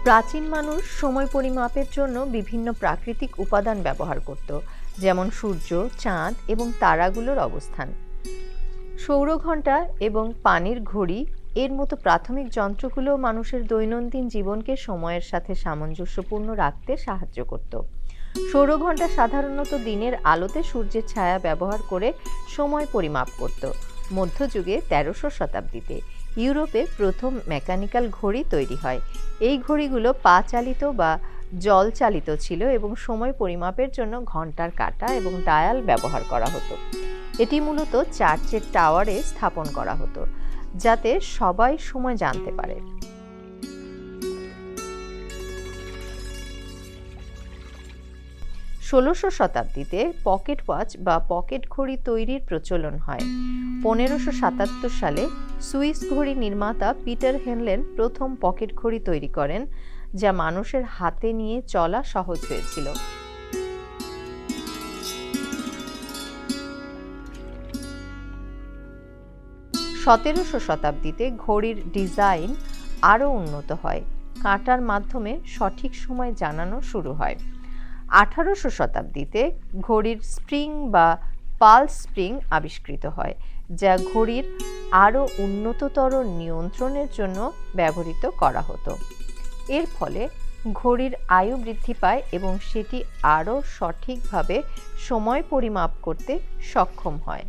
প্রাচীন মানুষ সময় পরিমাপের জন্য বিভিন্ন প্রাকৃতিক উপাদান ব্যবহার করত, যেমন সূর্য, চাঁদ এবং তারাগুলোর অবস্থান। সৌরঘণ্টা এবং পানির ঘড়ি এর মতো প্রাথমিক যন্ত্রগুলো মানুষের দৈনন্দিন জীবনকে সময়ের সাথে সামঞ্জস্যপূর্ণ রাখতে সাহায্য করত। সৌরঘণ্টা সাধারণত দিনের আলোতে সূর্যের ছায়া ব্যবহার করে সময় পরিমাপ করত। মধ্যযুগে ১৩০০ শতাব্দীতে ইউরোপে প্রথম মেকানিক্যাল ঘড়ি তৈরি হয়। এই ঘড়িগুলো পা চালিত বা জল চালিত ছিল এবং সময় পরিমাপের জন্য ঘন্টার কাঁটা এবং ডায়াল ব্যবহার করা হতো। এটি মূলত চার্চের টাওয়ারে স্থাপন করা হতো, যাতে সবাই সময় জানতে পারে। ১৬০০ শতাব্দীতে পকেট ওয়াচ বা পকেট ঘড়ি তৈরির প্রচলন হয়। ১৫৭৭ সালে সুইস ঘড়ি নির্মাতা পিটার হেনলেন প্রথম পকেট ঘড়ি তৈরি করেন, যা মানুষের হাতে নিয়ে চলা সহজ হয়েছিল। ১৭০০ শতাব্দীতে ঘড়ির ডিজাইন আরও উন্নত হয়। কাঁটার মাধ্যমে সঠিক সময় জানানো শুরু হয়। ১৮০০ শতাব্দীতে ঘড়ির স্প্রিং বা পালস স্প্রিং আবিষ্কৃত হয়, যা ঘড়ির আরও উন্নততর নিয়ন্ত্রণের জন্য ব্যবহৃত করা হতো। এর ফলে ঘড়ির আয়ু বৃদ্ধি পায় এবং সেটি আরও সঠিকভাবে সময় পরিমাপ করতে সক্ষম হয়।